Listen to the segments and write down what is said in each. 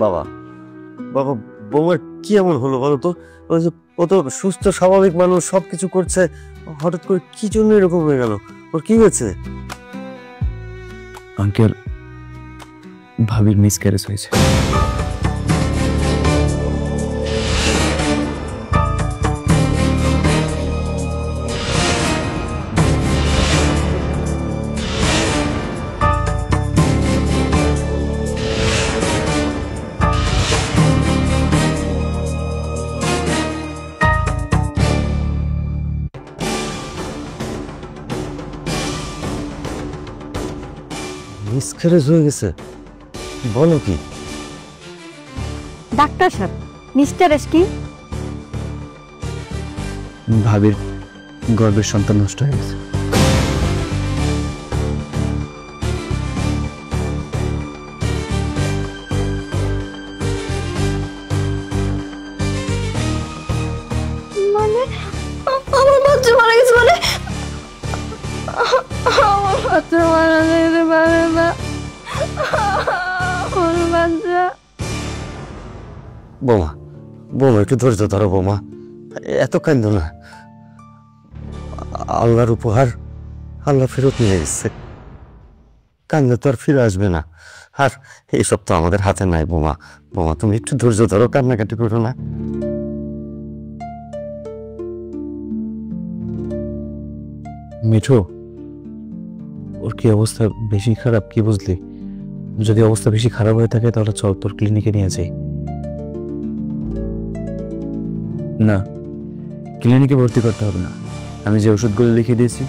বাবা বাবা, বৌমার কি এমন হলো বলো তো? ও তো সুস্থ স্বাভাবিক মানুষ, সবকিছু করছে, হঠাৎ করে কি জন্য এরকম হয়ে গেল? ওর কি হয়েছে? আঙ্কেল, ভাবির মিসক্যারেজ হয়েছে। মিসক্যারেজ হয়ে গেছে? বলো কি? ডাক্তার সাহেব, মিসক্যারেজ কি? ভাবির গর্ভের সন্তান নষ্ট হয়ে গেছে। মানে আমার বাচ্চা মারা গেছে? মানে আমার বাচ্চা মারা যেতে পারে না। আমার বাচ্চা। বৌমা, বৌমা একটু ধৈর্য ধরো বৌমা, এত কান্দো না। আল্লাহর উপহার আল্লাহ ফেরত নিয়ে গেছে, কান্দলে তো আর ফিরে আসবে না। আর এইসব তো আমাদের হাতে নাই বৌমা। বৌমা তুমি একটু ধৈর্য ধরো, কান্নাকাটি করো না। মিঠু, ওর কি অবস্থা বেশি খারাপ কি বুঝলি? যদি অবস্থা বেশি খারাপ হয়ে থাকে তাহলে চল তোর ক্লিনিকে নিয়ে যাই। না, ক্লিনিকে ভর্তি করতে হবে না, আমি যে ওষুধগুলো লিখে দিয়েছি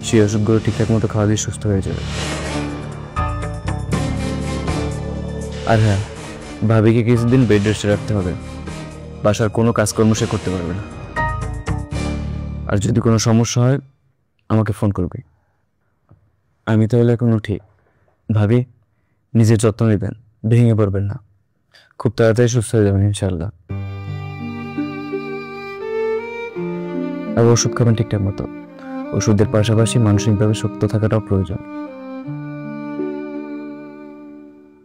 সেই ওষুধগুলো ঠিকঠাক মতো খাওয়া দিয়ে সুস্থ হয়ে যাবে। আর হ্যাঁ, ভাবিকে কিছুদিন বেড রেস্টে রাখতে হবে, বাসার কোনো কাজকর্ম সে করতে পারবে না। আর যদি কোনো সমস্যা হয় আমাকে ফোন করবে। আমি তাহলে এখন উঠি। ভাবি, নিজের যত্ন নেবেন, ভেঙে পড়বেন না, খুব তাড়াতাড়ি সুস্থ হয়ে যাবেন ইনশাল্লাহ। আর ওষুধ খাবেন ঠিকঠাক মতো, ওষুধের পাশাপাশি মানসিকভাবে শক্ত থাকাটাও প্রয়োজন।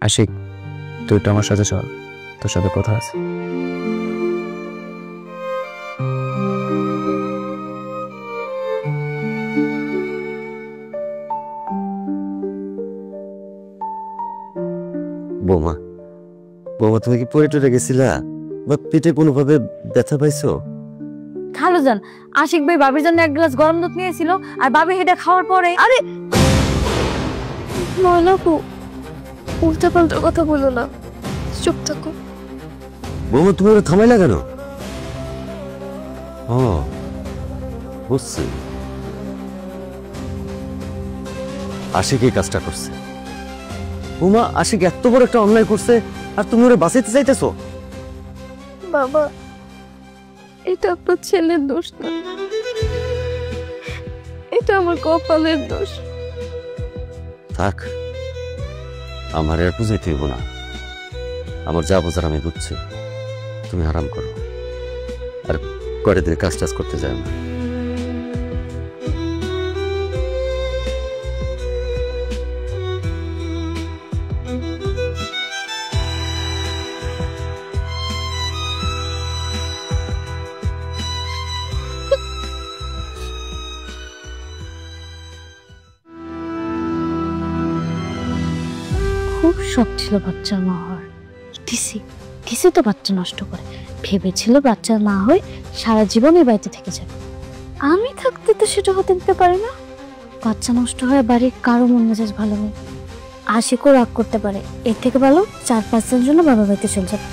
আশিক, তুই তো আমার সাথে চল, তোর সাথে কথা আছে। বৌমা, বৌমা তুমি কি পড়ে টরে গেছিলা বা পেটে কোনোভাবে ব্যথা পাইছো? খালুজান, আশিক ভাই বাবির জন্য এক গ্লাস গরম দুধ নিয়েছিল, আর বাবি সেটা খাওয়ার পরে আরে ময়নাপু, উল্টা পাল্টা কথা বলো না, চুপ থাকো। বৌমা তুমি ওরা থামাইলা কেন? ও বুঝছি, আশিক এই কাজটা করছে। বৌমা, আশিক এত বড় একটা অন্যায় করছে আর তুমি ওরা বাঁচাইতে চাইতেছো? বাবা, এটা আপনার ছেলের দোষ না, এটা আমার কপালের দোষ। থাক, আমার আর বুঝাইতে হইব না, আমার যা বোঝার আমি বুঝছি। তুমি আরাম করো, আর করে দিয়ে কাজ টাজ করতে যাও না। খুব শখ ছিল বাচ্চার মা হওয়ার, কিছু তো বাচ্চা নষ্ট করে, ভেবেছিল বাচ্চার মা হয়ে সারা জীবন এই বাড়িতে থেকে যাবে। আমি থাকতে তো সেটা হতে দিতে পারি না। বাচ্চা নষ্ট হয়ে বাড়ির কারো মন মেজাজ ভালো নেই, আশিকও রাগ করতে পারে, এর থেকে ভালো 4-5 দিনের জন্য বাবা বাড়িতে চলে যাবে।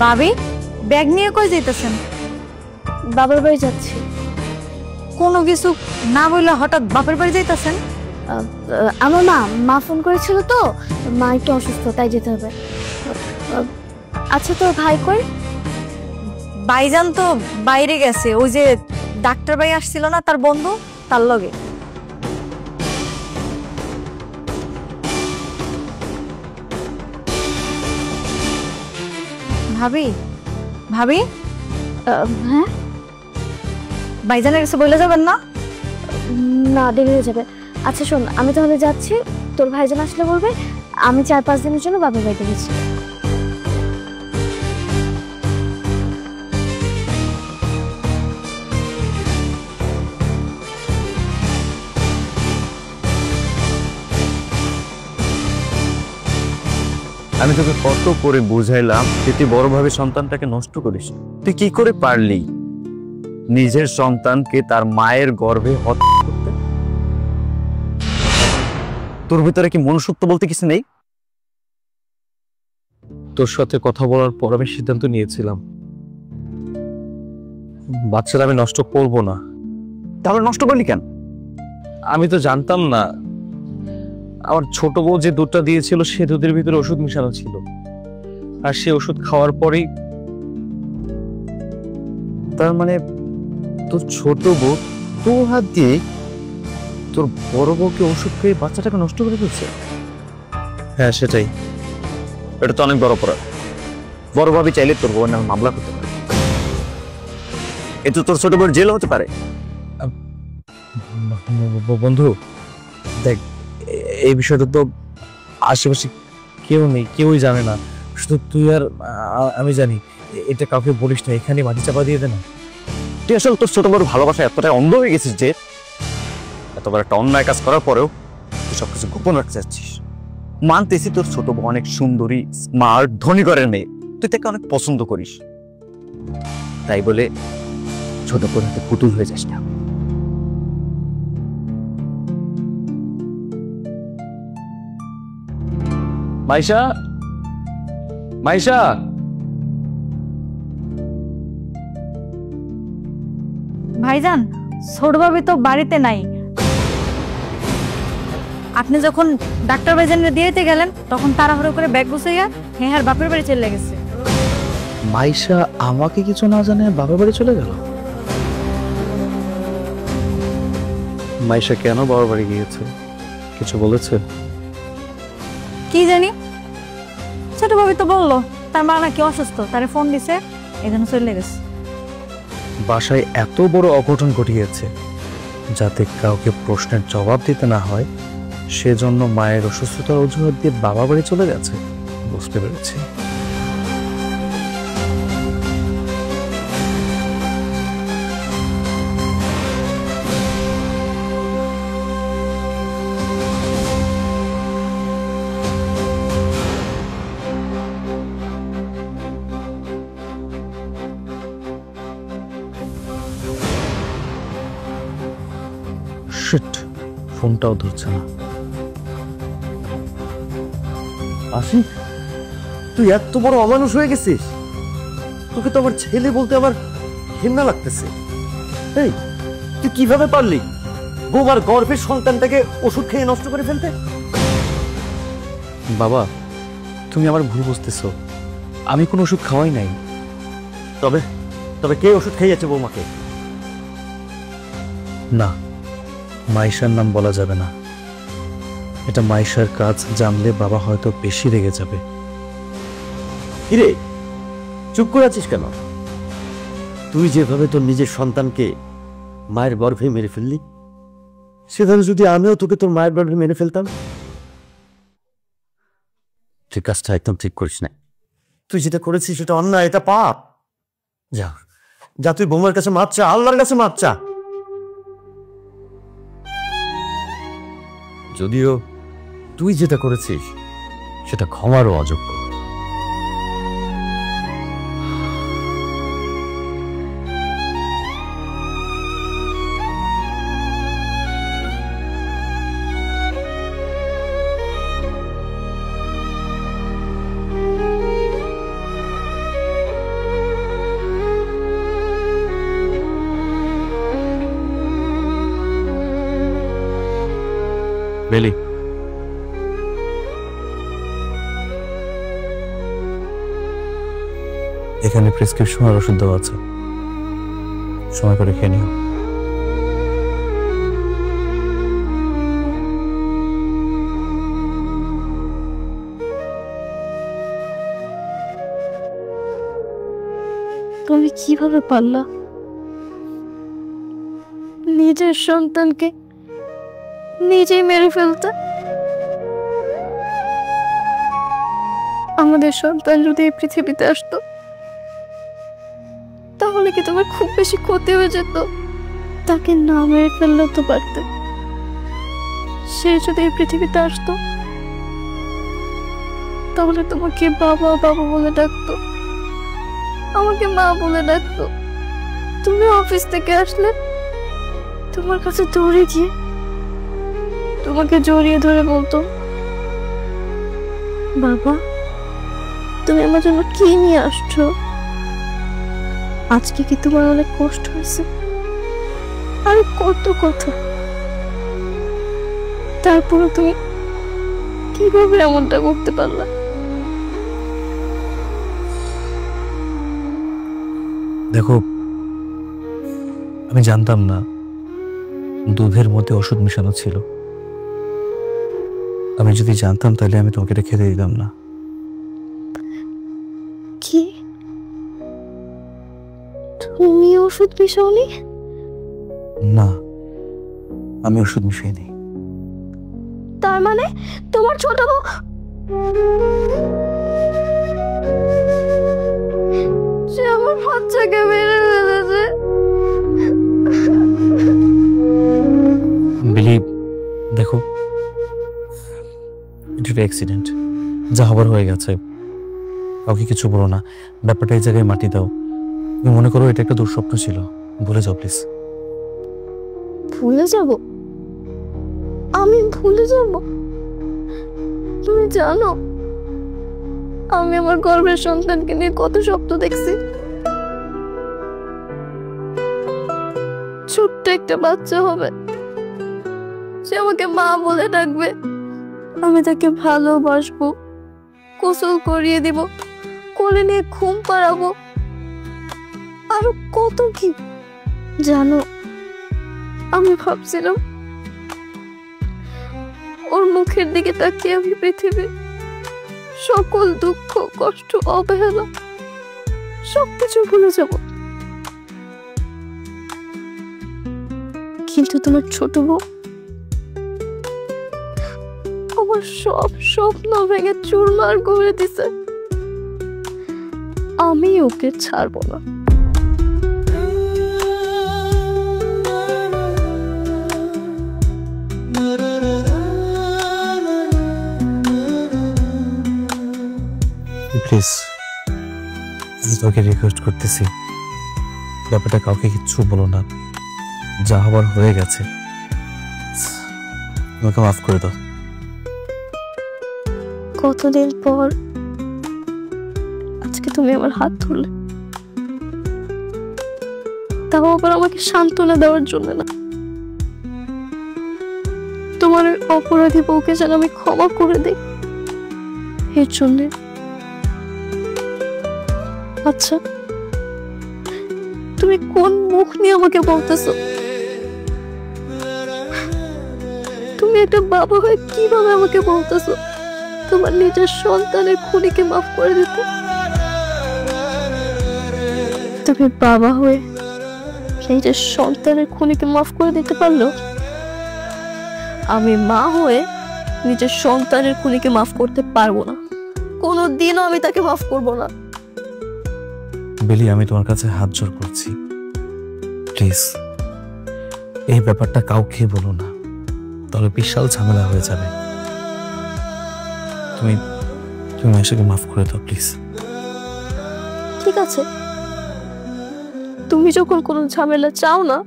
ভাবি, ব্যাগ নিয়ে কই যাইতেছেন? বাবার বাড়ি যাচ্ছি। কোনো কিছু না বললে হঠাৎ বাপের বাড়ি যাইতেছেন? আমার মা ফোন করেছিল তো, মা একটু অসুস্থ, তাই যেতে হবে। আচ্ছা, তোর ভাই কই? ভাইজান তো বাইরে গেছে, ওই যে ডাক্তার ভাই আসছিল না, তার বন্ধু, তার লগে। ভাবি, ভাবি হ্যাঁ ভাইজানের কাছে বলে যাবেন না? না, দেরি হয়ে যাবে। আচ্ছা শোন, আমি তাহলে যাচ্ছি, তোর ভাইজান আসলে বলবে আমি 4-5 দিনের জন্য বাবার বাড়িতে গেছি। আমি তোকে কত করে বুঝাইলাম যে তুই বড়ভাবে সন্তানটাকে নষ্ট করিস, তুই কি করে পারলি নিজের সন্তানকে তার মায়ের গর্ভে হত্যা করতে? তোর ভিতরে কি মনুষ্যত্ব বলতে কিছু নেই? তোর সাথে কথা বলার পর আমি সিদ্ধান্ত নিয়েছিলাম বাচ্চারা আমি নষ্ট করব না। তাহলে নষ্ট করলি কেন? আমি তো জানতাম না আমার ছোট বউ যে দুধটা দিয়েছিল সে দুধের ভিতরে ওষুধ মিশানো ছিল, আর সে ওষুধ খাওয়ার পরেই তার মানে তোর ছোট বউ তোর হাত দিয়ে তোর বড় বউকে ওষুধ খেয়ে বাচ্চাটাকে নষ্ট করে ফেলছে? হ্যাঁ সেটাই। এটা তো অনেক বড় অপরাধ। বড়ভাবে চাইলে তোর বউয়ের নামে মামলা করতে পারে, এতে তোর ছোট বউয়ের জেল হতে পারে। বন্ধু দেখ, এই বিষয়টা তো আশেপাশে কেউ নেই, কেউই জানে না, শুধু তুই আর আমি জানি। এটা কাউকে বলিস না, এখানে মাটি চাপা দিয়ে দে না। তুই আসলে তোর ছোট বড় ভালোবাসায় এতটাই অন্ধ হয়ে গেছিস যে এতবার একটা অন্যায় কাজ করার পরেও তুই সবকিছু গোপন রাখতে চাচ্ছিস। মানতেছি তোর ছোট বউ অনেক সুন্দরী, স্মার্ট, ধনী ঘরের মেয়ে, তুই তাকে অনেক পছন্দ করিস, তাই বলে ছোট বউর হাতে পুতুল হয়ে যাস না। মাইশা, মাইশা, ভাইজান ছোট ভাবি তো বাড়িতে নাই। আপনি যখন ডাক্তার ভাইজানকে দিয়েতে গেলেন তখন তাড়াহুড়ো করে ব্যাগ গুছাইয়া হ্যাঁ বাপের বাড়ি চলে গেছে। মাইশা আমাকে কিছু না জানে বাবার বাড়ি চলে গেল? মাইশা কেন বাবার বাড়ি গিয়েছে, কিছু বলেছে? কি জানি, ছোট ভাবি তো বললো তার মা নাকি অসুস্থ, তারে ফোন দিছে, এই জন্য চলে গেছে। বাসায় এত বড় অঘটন ঘটিয়েছে যাতে কাউকে প্রশ্নের জবাব দিতে না হয়, সেজন্য মায়ের অসুস্থতার অজুহাত দিয়ে বাবা বাড়ি চলে গেছে। বুঝতে পেরেছি। শিট, ফোনটাও ধরছে না। আশিক, তুই এত বড় অমানুষ হয়ে গেছিস? তোকে তো আমার ছেলে বলতে আমার ঘৃণা লাগতেছে। এই, তুই কিভাবে পারলি বৌমার গর্ভের সন্তানটাকে ওষুধ খেয়ে নষ্ট করে ফেলতে? বাবা, তুমি আমার ভুল বুঝতেছো, আমি কোনো ওষুধ খাওয়াই নাই। তবে তবে কে ওষুধ খাইয়েছে বৌমাকে? না, মাইশার নাম বলা যাবে না। এটা মাইশার কাজ, জানলে বাবা হয়তো বেশি রেগে যাবে। কিরে, চুপ করে আছিস কেন? তুই যেভাবে তোর নিজের সন্তানকে মায়ের গর্ভে মেরে ফেললি, সেভাবে যদি আমিও তোকে তোর মায়ের গর্ভে মেরে ফেলতাম? তুই কাজটা একদম ঠিক করিস না। তুই যেটা করেছিস সেটা অন্যায়, এটা পাপ। যা যা, তুই বৌমার কাছে মাপ চা, আল্লাহর কাছে মাপ চা। যদিও তুই যেটা করেছিস সেটা ক্ষমারও অযোগ্য। বেলি, এখানে প্রেসক্রিপশন আর ওষুধ দেওয়া আছে, সময় করে খেয়ে নিও। তুমি কিভাবে পারলা নিজের সন্তানকে নিজেই মেরে ফেলতে? আমাদের সন্তান যদি এই পৃথিবীতে আসতো তাহলে কি তোমার খুব বেশি ক্ষতি হয়ে যেত? তাকে না মেরে ফেললেও তো পারতে। সে যদি এই পৃথিবীতে আসতো তাহলে তোমাকে বাবা বাবা বলে ডাকতো, আমাকে মা বলে ডাকতো। তুমি অফিস থেকে আসলে তোমার কাছে দৌড়ে গিয়ে তোমাকে জড়িয়ে ধরে বলতো, বাবা তুমি আমার জন্য কি নিয়ে আসছো? আজকে কি তোমার অনেক কষ্ট হয়েছে? আর কত কথা। তারপরে তুমি কিভাবে এমনটা করতে পারলা? দেখো, আমি জানতাম না দুধের মধ্যে ওষুধ মেশানো ছিল। আমি যদি জানতাম তাহলে আমি তোমাকে এটা খেতে দিতাম না। কি তুমি ওষুধ মিশাওনি? না, আমি ওষুধ মিশাইনি। তার মানে তোমার ছোট বউ সে আমার বাচ্চাকে মেরে ফেলেছে। বিলি, দেখো এটা একটা অ্যাক্সিডেন্ট, যা হবার হয়ে গেছে। কাউকে কিছু বলো না, ব্যাপারটা এই জায়গায় মাটি দাও। তুমি মনে করো এটা একটা দুঃস্বপ্ন ছিল, ভুলে যাও প্লিজ। ভুলে যাব? আমি ভুলে যাব? তুমি জানো আমি আমার গর্ভের সন্তানকে নিয়ে কত স্বপ্ন দেখছি। ছোট্ট একটা বাচ্চা হবে, সে আমাকে মা বলে ডাকবে, আমি তাকে ভালোবাসবো, গোসল করিয়ে দিব, কোলে নিয়ে ঘুম পাড়াবো, আরো কত কি। জানো আমি ভাবছিলাম ওর মুখের দিকে তাকিয়ে আমি পৃথিবীর সকল দুঃখ কষ্ট অবহেলা সবকিছু ভুলে যাব। কিন্তু তোমার ছোট বউ আমার সব স্বপ্ন ভেঙে চুরমার করে দিছে। আমি ওকে ছাড়বো না। প্লিজ, আমি তোকে রিকোয়েস্ট করতেছি, ব্যাপারটা কাউকে কিচ্ছু বলো না। যা হবার হয়ে গেছে, আমাকে মাফ করে দাও। কতদিন পর আজকে তুমি আমার হাত ধরলে, তাও আবার আমাকে সান্ত্বনা দেওয়ার জন্য না। তোমার ওই অপরাধী বউকে যেন আমি ক্ষমা করে দিই এর জন্য। আচ্ছা, তুমি কোন মুখ নিয়ে আমাকে বলতেছো? তুমি একটা বাবা হয়ে কিভাবে আমাকে বলতেছো তোমার নিজের সন্তানের খুনিকে মাফ করে দিতে? তুমি বাবা হয়ে নিজের সন্তানের খুনিকে মাফ করে দিতে পারলো? আমি মা হয়ে নিজের সন্তানের খুনিকে মাফ করতে পারবো না, কোনোদিনও আমি তাকে মাফ করবো না। বেলি, আমি তোমার কাছে হাত জোড় করছি, প্লিজ এই ব্যাপারটা কাউকে বলো না, তাহলে বিশাল ঝামেলা হয়ে যাবে। তুমি তুমি মায়েশাকে মাফ করে দাও প্লিজ। ঠিক আছে, তুমি যখন কোনো ঝামেলা চাও না,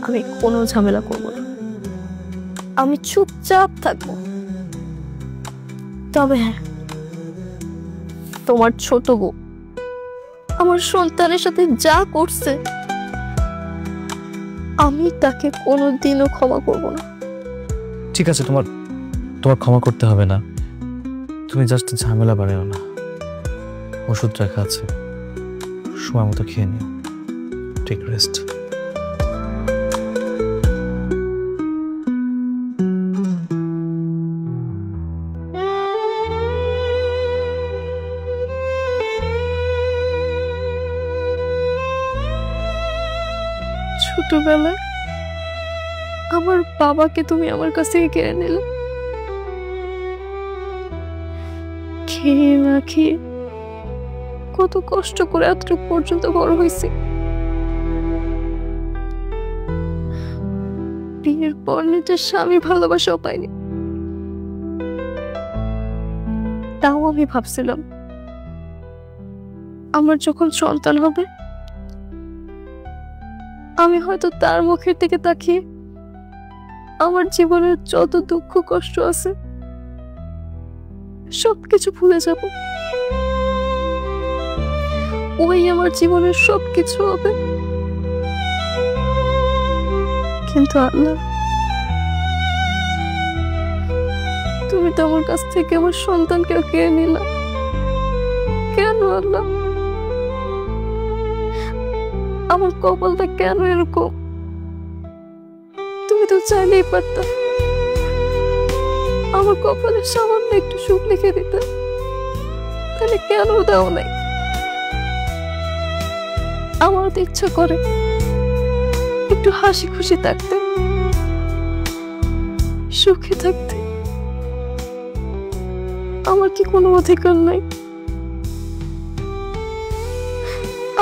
আমি কোনো ঝামেলা করবো না, আমি চুপচাপ থাকবো। তবে হ্যাঁ, তোমার ছোট বউ আমার সন্তানের সাথে যা করছে আমি তাকে কোনোদিনও ক্ষমা করব না। ঠিক আছে, তোমার ক্ষমা করতে হবে না, তুমি জাস্ট ঝামেলা বাড়াও না। ওষুধ রাখা আছে, সময় মতো খেয়ে নিও, টেক রেস্ট। ছোটবেলায় আমার বাবাকে তুমি আমার কাছ থেকে কেড়ে নিলে। খেয়ে না খেয়ে কত কষ্ট করে এতটুকু পর্যন্ত বড় হয়েছি। বিয়ের পর নিজের স্বামীর ভালোবাসাও পাইনি। তাও আমি ভাবছিলাম আমার যখন সন্তান হবে আমি হয়তো তার মুখের দিকে তাকিয়ে আমার জীবনের যত দুঃখ কষ্ট আছে সবকিছু ভুলে যাব। ওই আমার জীবনের সবকিছু হবে। কিন্তু আল্লাহ, তুমি তো আমার কাছ থেকে আমার সন্তানকেও কেড়ে নিলা। কেন আল্লাহ? আমার কপালটা কেন এরকম? তুমি তো চাইলেই পারতাম আমার কপালে সামান্য একটু সুখ লিখে দিতে, তাহলে কেন দাও নাই? আমার তো ইচ্ছা করে একটু হাসি খুশি থাকতে, সুখে থাকতে। আমার কি কোনো অধিকার নাই?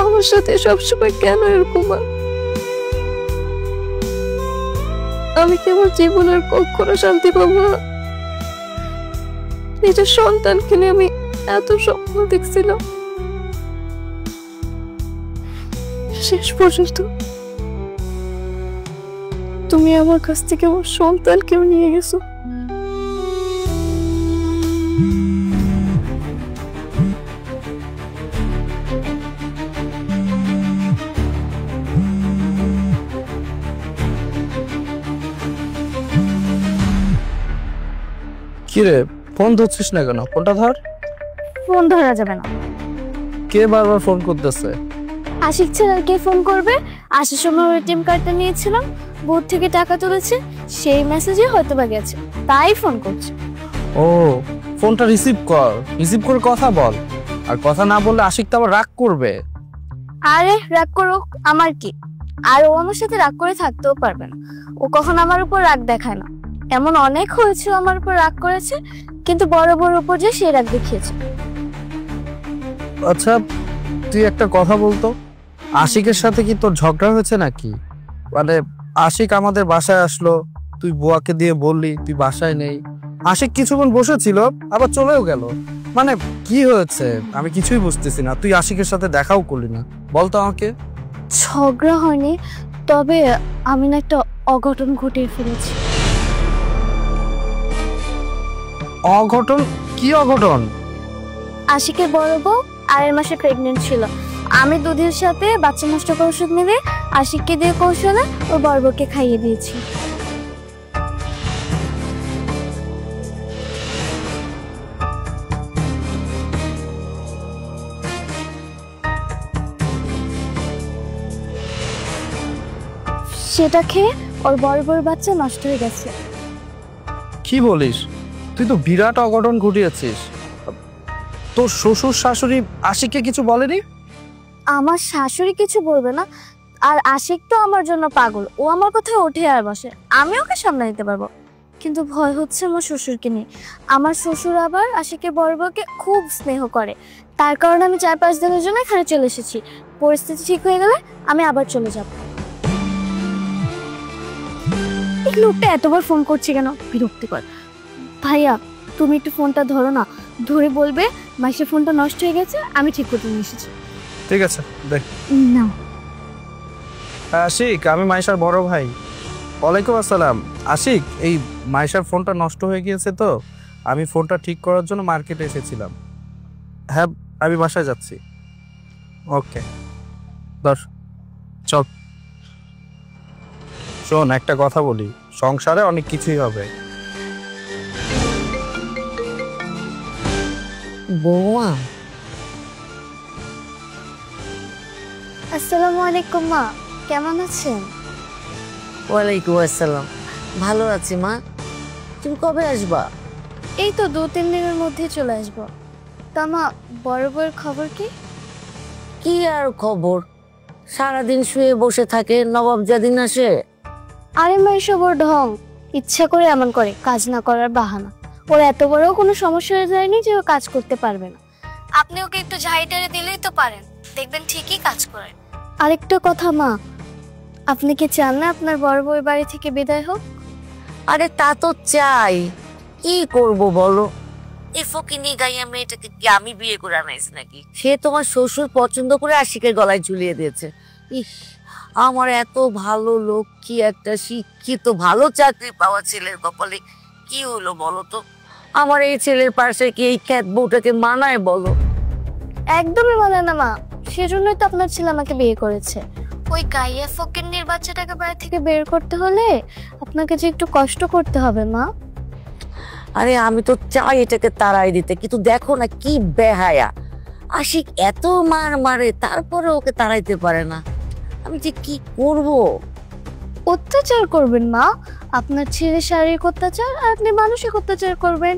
আমার সাথে সবসময় কেন এরকম? আমি কি আমার জীবনের কখনো শান্তি পাবো না? নিজের সন্তানকে নিয়ে আমি এত স্বপ্ন দেখছিলাম, শেষ পর্যন্ত তুমি আমার কাছ থেকে আমার সন্তানকেও নিয়ে গেছো। কিরে, ফোন ধরছিস না কেন? ফোনটা ধর। ফোন ধরা যাবে না। কে বারবার ফোন করতেছে? আশিক ছাড়া কে ফোন করবে? আসার সময় এটিএম কার্ডটা নিয়েছিলাম, বুথ থেকে টাকা তুলেছে, সেই মেসেজে হয়তো বা গেছে, তাই ফোন করছে। ও, ফোনটা রিসিভ কর, রিসিভ করে কথা বল। আর কথা না বললে আশিক তো আবার রাগ করবে। আরে রাগ করুক, আমার কি? আর ও আমার সাথে রাগ করে থাকতেও পারবে না। ও কখন আমার উপর রাগ দেখায় না। এমন অনেক হয়েছে আমার উপর রাগ করেছে, কিন্তু বড় বড় উপর যে সে রাগ দেখিয়েছে। আচ্ছা, তুই একটা কথা বলতো, আশিকের সাথে কি তোর ঝগড়া হয়েছে নাকি? মানে আশিক আমাদের বাসায় আসলো, তুই বুয়াকে দিয়ে বললি তুই বাসায় নেই। আশিক কিছুক্ষণ বসেছিল, আবার চলেও গেল। মানে কি হয়েছে আমি কিছুই বুঝতেছি না। তুই আশিকের সাথে দেখাও করলি না, বলতো আমাকে। ঝগড়া হয়নি, তবে আমি না একটা অঘটন ঘটিয়ে ফেলেছি। অঘটন? কি অঘটন? আশিকের বড় বউ 8 মাসে প্রেগনেন্ট ছিল। আমি দুধের সাথে বাচ্চা নষ্ট করার ওষুধ মিলে আশিককে দিয়ে কৌশলে ওর বড় বউকে খাইয়ে দিয়েছি। সেটা খেয়ে ওর বড় বড় বাচ্চা নষ্ট হয়ে গেছে। কি বলিস? তুই তো বিরাট অঘটন ঘটিয়েছিস। তোর শ্বশুর শাশুড়ি আশিককে কিছু বলেনি? আমার শাশুড়ি কিছু বলবে না, আর আশিক তো আমার জন্য পাগল। ও আমার কথায় ওঠে আর বসে, আমি ওকে সামলে নিতে পারবো। কিন্তু ভয় হচ্ছে আমার শ্বশুরকে নিয়ে। আমার শ্বশুর আবার আশিকের বড় বউকে খুব স্নেহ করে, তার কারণে আমি 4-5 দিনের জন্য এখানে চলে এসেছি। পরিস্থিতি ঠিক হয়ে গেলে আমি আবার চলে যাব। এই লোকটা এতবার ফোন করছে কেন? বিরক্তিকর। ভাইয়া, তুমি একটু ফোনটা ধরো না, ধরে বলবে মাসের ফোনটা নষ্ট হয়ে গেছে, আমি ঠিক করতে নিয়ে এসেছি। ঠিক আছে, দেখ না। আশিক, আমি মাইশার বড় ভাই। ওয়ালাইকুম আসসালাম। আশিক, এই মাইশার ফোনটা নষ্ট হয়ে গিয়েছে, তো আমি ফোনটা ঠিক করার জন্য মার্কেটে এসেছিলাম। হ্যাঁ, আমি বাসায় যাচ্ছি। ওকে, ধর, চল। শোন, একটা কথা বলি, সংসারে অনেক কিছুই হবে। বৌমা, আসসালামু আলাইকুম মা, কেমন আছেন? ওয়ালাইকুম আসসালাম। ভালো আছি মা। তুমি কবে আসবা? এই তো 2-3 দিনের মধ্যে চলে আসবো। তা মা, বড় বউয়ের খবর কি? কি আর খবর, সারাদিন শুয়ে বসে থাকে, নবাব যেদিন আসে। আরে মা, এসব ওর ঢং। ইচ্ছা করে এমন করে, কাজ না করার বাহানা। ওর এত বড় কোনো সমস্যা হয়ে যায়নি যে ও কাজ করতে পারবে না। আপনি ওকে একটু ঝাইটারে দিলেই তো পারেন, দেখবেন ঠিকই কাজ করে। আরেকটা কথা মা, আপনি কি চান না আপনার বড় বউর বাড়ি থেকে বিদায় হোক? আরে তা তো চাই, কি করব বলো? এই ফকিনি গাইয়া মেয়েটাকে কি আমি বিয়ে করে আনাইছি নাকি? সে তোমার শ্বশুর পছন্দ করে আশিকের গলায় ঝুলিয়ে দিয়েছে। ইস, আমার এত ভালো লোক, কি একটা শিক্ষিত ভালো চাকরি পাওয়া ছেলের কপালে কি হলো বলো তো? আমার এই ছেলের পাশে কি এই খ্যাত বউটাকে মানায় বলো? একদমই মানে না মা, সেজন্যই তো আপনার ছেলে আমাকে বিয়ে করেছে। ওই গাইয়া ফকিন্নির বাচ্চাটাকে বাড়ি থেকে বের করতে হলে আপনাকে যে একটু কষ্ট করতে হবে মা। আরে আমি তো চাই এটাকে তাড়াই দিতে, কিন্তু দেখো না কি বেহায়া। আশিক এত মার মারে, তারপরে ওকে তাড়াইতে পারে না। আমি যে কি করব? অত্যাচার করবেন মা, আপনার ছেলে শারীরিক অত্যাচার আর আপনি মানসিক অত্যাচার করবেন।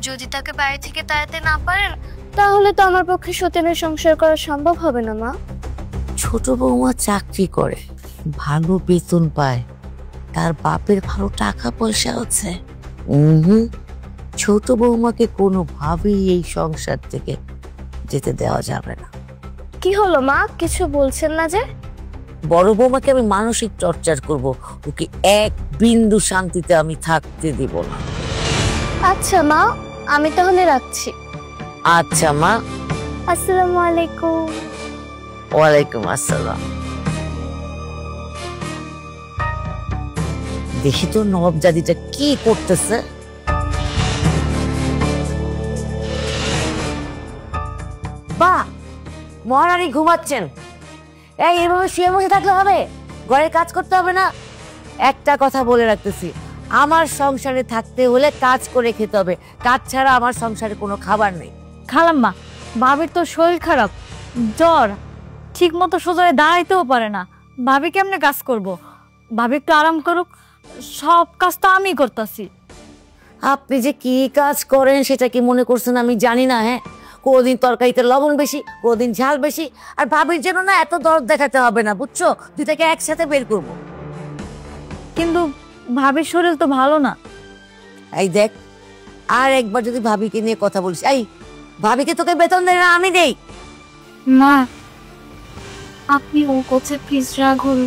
যদি তাকে বাড়ি থেকে তাড়াতে না পারেন তাহলে তো আমার পক্ষে সতীনের সংসার করা সম্ভব হবে না মা। ছোট বৌমা চাকরি করে, ভালো বেতন পায়, তার বাপের ভালো টাকা পয়সা আছে। ছোট বৌমাকে কোনোভাবেই এই সংসার থেকে যেতে দেওয়া যাবে না। কি হলো মা, কিছু বলছেন না যে? বড় বৌমাকে আমি মানসিক টর্চার করব, ওকে এক বিন্দু শান্তিতে আমি থাকতে দিব না। আচ্ছা মা, আমি তাহলে রাখছি। আচ্ছা মা। আসসালামু আলাইকুম। ওয়ালাইকুম আসসালাম। দেখি তো নবাবজাদিটা কি করতেছে। বাহ, মহারানী ঘুমাচ্ছেন। এইভাবে শুয়ে বসে থাকলে হবে? ঘরের কাজ করতে হবে না? একটা কথা বলে রাখতেছি, আমার সংসারে থাকতে হলে কাজ করে খেতে হবে। কাজ ছাড়া আমার সংসারে কোনো খাবার নেই। খালাম্মা, ভাবির তো শরীর খারাপ, জ্বর, ঠিক মতো সোজা হয়ে দাঁড়াইতেও পারে না। ভাবি কেমনে কাজ করব? ভাবি একটু আরাম করুক, সব কাজ তো আমি করতেছি। আপনি যে কি কাজ করেন সেটা কি মনে করছেন আমি জানি না? হ্যাঁ, কোনোদিন তরকারিতে লবণ বেশি, কোনোদিন ঝাল বেশি। আর ভাবির জন্য না এত দরদ দেখাতে হবে না, বুঝছো? দুটাকে একসাথে বের করব। কিন্তু ভাবির শরীর তো ভালো না। এই দেখ, আর একবার যদি ভাবিকে নিয়ে কথা বলিস, এই ভাবিকে তোকে বেতন দেয় না আমি দেই? মা, আপনি ও কোথায় প্লিজ রাখুন।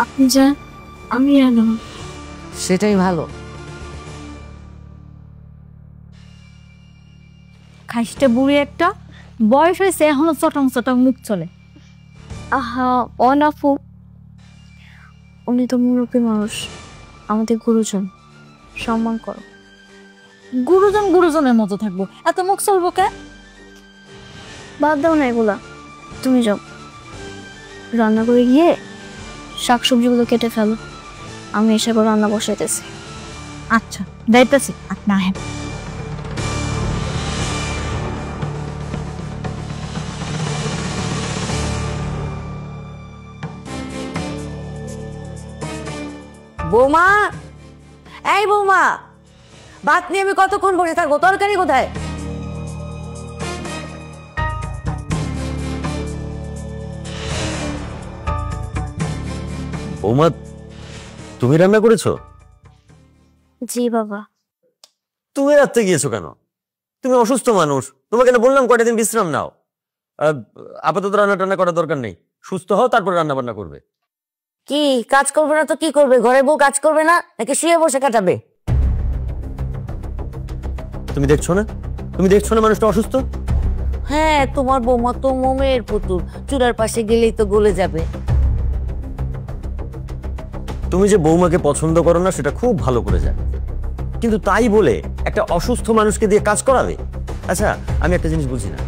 আপনি যান, আমি এলাম। সেটাই ভালো। খাইসটা বুড়ি একটা, বয়স হয়েছে এখনো চটং চটং মুখ চলে। আহা অনাফু, উনি তো মুরব্বী মানুষ, আমাদের গুরুজন, সম্মান করো। গুরুজন গুরুজনের মতো থাকবো, এত মুখ চলবো কে? বাদ দাও না এগুলা, তুমি যাও রান্না করে গিয়ে শাকসবজিগুলো কেটে ফেলো, আমি এসে করে রান্না বসাইতেছি। আচ্ছা যাইতেছি, আপনি আহেন। বৌমা, এই বৌমা, ভাত নিয়ে আমি কতক্ষণ বসে থাকবো? তরকারি কোথায়? বৌমা, তুমি রান্না করেছো? জি বাবা। তুমি রাত্রে গিয়েছো কেন? তুমি অসুস্থ মানুষ, তোমাকে না বললাম কয়টা দিন বিশ্রাম নাও। আপাতত রান্না টান্না করার দরকার নেই, সুস্থ হও তারপর রান্না বান্না করবে। কি কাজ করবে না তো কি করবে? ঘরে বউ কাজ করবে না নাকি শুয়ে বসে কাটাবে? তুমি দেখছো না, তুমি দেখছো না মানুষটা অসুস্থ? হ্যাঁ, তোমার বৌমা তো মোমের পুতুল, চূড়ার পাশে গেলেই তো গলে যাবে। তুমি যে বৌমাকে পছন্দ করো না সেটা খুব ভালো করে জানো, কিন্তু তাই বলে একটা অসুস্থ মানুষকে দিয়ে কাজ করাবে? আচ্ছা, আমি একটা জিনিস বুঝি না,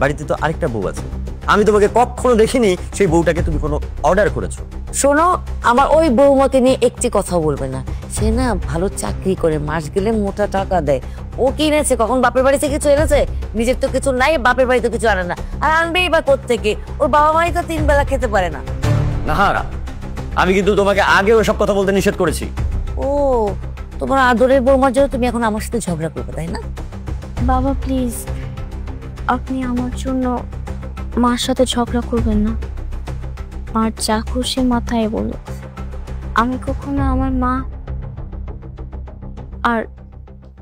বাড়িতে তো আরেকটা বউ আছে, আমি তোমাকে কখনো দেখিনি সেই বউটাকে তুমি কোনো অর্ডার করেছো? শোনো, আমার ওই বৌমাকে নিয়ে একটি কথা বলবে না। সে না ভালো চাকরি করে, মাস গেলে মোটা টাকা দেয়। ও কিনেছে কখন? বাপের বাড়ি থেকে কিছু এনেছে? নিজের তো কিছু নাই, বাপের বাড়ি তো কিছু আনে না, আর আনবেই বা কোত্থেকে? ওর বাবা মাই তো 3 বেলা খেতে পারে না। না, আমি কিন্তু তোমাকে আগেও এসব কথা বলতে নিষেধ করেছি। ও, তোমার আদরের বৌমার জন্য তুমি এখন আমার সাথে ঝগড়া করবে, তাই না? বাবা প্লিজ, আপনি আমার জন্য মার সাথে ঝগড়া করবেন না। মার যা খুশি মাথায় বলো। আমি কখনো আমার মা আর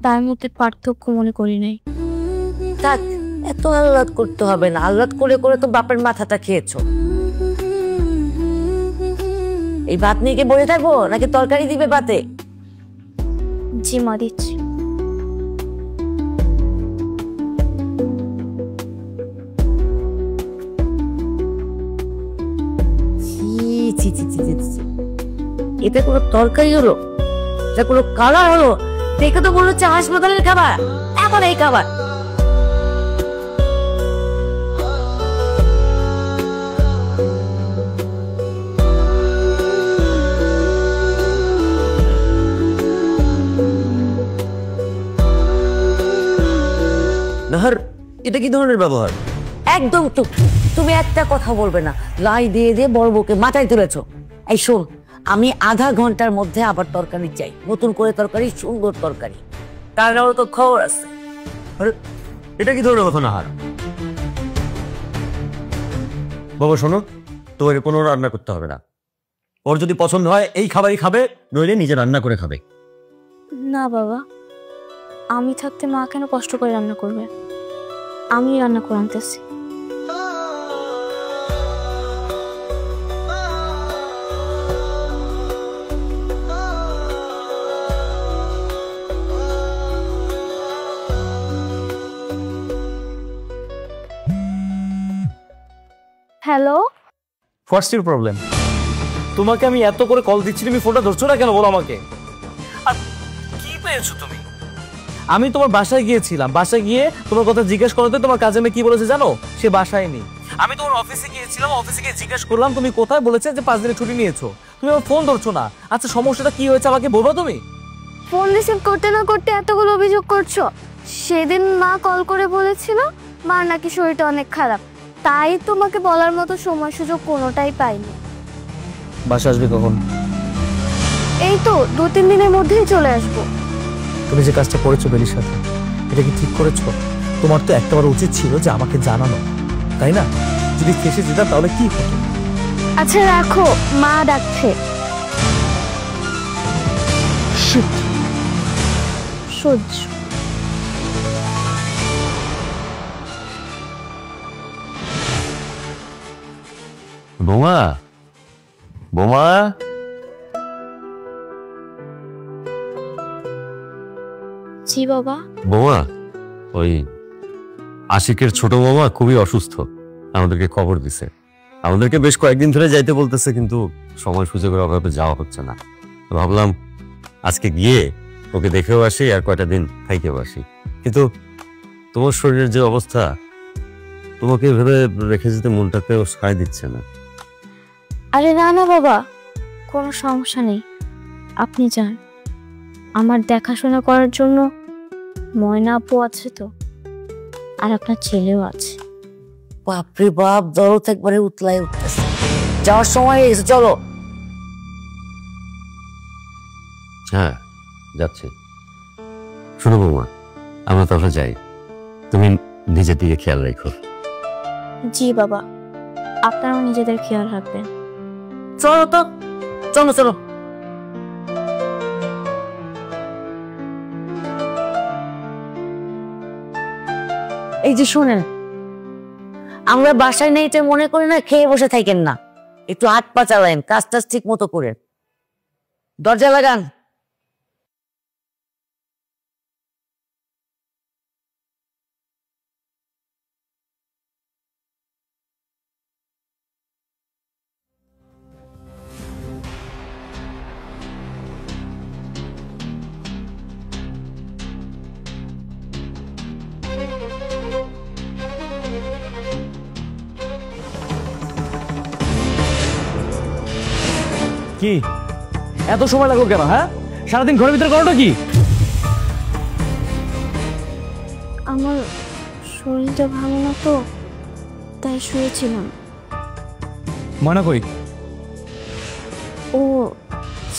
তার মধ্যে পার্থক্য মনে করি নাই। থাক, এত আহ্লাদ করতে হবে না। আহ্লাদ করে করে তো বাপের মাথাটা খেয়েছো। এই ভাত নিয়ে কি বসে থাকবো নাকি তরকারি দিবে ভাতে? জি মা, দিচ্ছি। এটা কোনো তরকারি হলো? এটা কোনো কালার হলো? দেখে তো মনে হচ্ছে হাসপাতালের খাবার। এখন এই খাবার নাহার, এটা কি ধরনের ব্যবহার? একদম চুপ। তুমি একটা কথা বলবে না। লাই দিয়ে দিয়ে বড় বউকে মাথায় তুলেছো। এই শোন, আমি আধা ঘন্টার মধ্যে আবার তরকারি চাই, নতুন করে তরকারি, সুন্দর তরকারি। তারও তো খবর আছে। আরে এটা কি ধরনের কথা নাহার? বাবা শোনো, তোমাকে কোনো রান্না করতে হবে না। ওর যদি পছন্দ হয় এই খাবারই খাবে, নইলে নিজে রান্না করে খাবে। না বাবা, আমি থাকতে মা কেন কষ্ট করে রান্না করবে? আমি রান্না করে আনতেছি। Hello, what's your problem? তোমাকে আমি এত করে কল দিচ্ছি, তুমি ফোনটা ধরছো না কেন বলো আমাকে? আর কি পেয়েছো তুমি? আমি তোমার বাসায় গিয়েছিলাম, বাসায় গিয়ে তোমার কথা জিজ্ঞেস করতে তোমার কাজে মেয়ে কি বলেছে জানো? সে বাসায় নেই। আমি তোমার অফিসে গিয়েছিলাম, অফিসে গিয়ে জিজ্ঞেস করলাম তুমি কোথায়, বলেছে যে 5 দিনের ছুটি নিয়েছো। তুমি আমার ফোন ধরছো না। আচ্ছা সমস্যাটা কি হয়েছে আমাকে বলবা তুমি? ফোন রিসিভ করতে না করতে এতগুলো অভিযোগ করছো। সেদিন মা কল করে বলেছিল মার নাকি শরীরটা অনেক খারাপ, তাই তোমাকে বলার মতো সময় সুযোগ কোনোটাই পাইনি। বাসা আসবে কখন? এই তো 2-3 দিনের মধ্যেই চলে আসবো। তুমি যে কাজটা করেছো বেলির সাথে, এটা কি ঠিক করেছো? তোমার তো একটাবার উচিত ছিল যে আমাকে জানানো, তাই না? যদি ফেসে যেতাম তাহলে কি হতো? আচ্ছা রাখো, মা ডাকছে। সহ্য। বোমা, বোমা, জি বাবা। বোমা, ওই আশিকের ছোট মামা খুবই অসুস্থ, আমাদেরকে খবর দিছে। আমাদেরকে বেশ কয়েকদিন ধরে যাইতে বলতেছে, কিন্তু সময় সুযোগের অভাবে যাওয়া হচ্ছে না। ভাবলাম আজকে গিয়ে ওকে দেখেও আসি আর কয়টা দিন থাইকেও আসি। কিন্তু তোমার শরীরের যে অবস্থা, তোমাকে ভেবে রেখে যেতে মনটাকেও সায় দিচ্ছে না। আরে না না বাবা, কোনো সমস্যা নেই, আপনি যান। আমার দেখাশোনা করার জন্য ময়না আপু আছে তো, আর আপনার ছেলেও আছে। বাপরে বাপ, দরদ একবারে উতলায় উঠতেছে। যাওয়ার সময় এসে চলো। হ্যাঁ যাচ্ছি। শোনো বৌমা, আমরা তাহলে যাই, তুমি নিজের দিকে খেয়াল রেখো। জি বাবা, আপনারাও নিজেদের খেয়াল রাখবেন। চলো তো, চলো চলো। এই যে শোনেন, আমরা বাসায় নেই এটা মনে করি না, খেয়ে বসে থাকেন না, একটু হাত পা চালায়েন, কাজ টাজ ঠিক মতো করে। দরজা লাগান। কি এত সময় লাগলো কেন? হ্যাঁ, সারাদিন ঘরের ভিতরে করোটা কি? আমার শরীরটা ভালো না তো, তাই শুয়েছিলাম। ময়না কই? ও